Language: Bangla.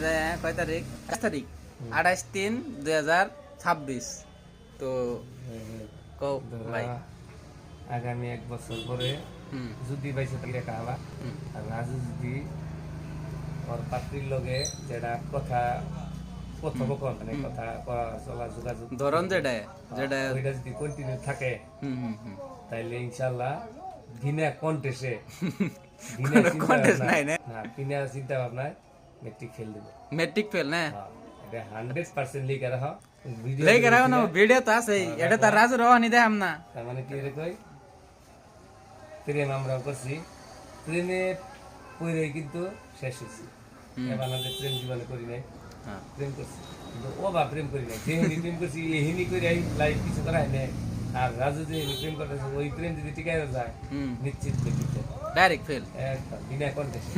যে কয় তারিখ 28/3/2026 তো কও ভাই আগামী 1 বছর পরে যদি বাইসে থাকে কাহবা আর রাজু যদি ওর পাত্রীর লগে যেটা কথা কথোপকথন মানে কথা চলা যোগাযোগ ধরন যেটা ওইটা যদি কন্টিনিউ থাকে তাইলে ইনশাল্লাহ বিনা কন্টেস্টে বিনা চিন্তা ভাবনায় মেট্রিক ফেল দেবো। মেট্রিক ফেল না এটা 100% লিখে রাখো লেগে রাখো না ভিডিও তো আছে এটা তার রাজু রওয়ানি দেখাম না তার মানে কি রে কই প্রেম আমরা করছি প্রেমে পড়ে কিন্তু শেষ হয়েছি এবার আমাদের প্রেম জীবনে করি নাই প্রেম করছি কিন্তু ও বা প্রেম করি নাই যেহেনি প্রেম করছি এহিনি করে লাইফ কিছু করা হয় নাই আর রাজু যে প্রেম করতেছে ওই প্রেম যদি টিকায় যায় নিশ্চিত ডাইরেক্ট ফেল একদম বিনা কন্টেস্ট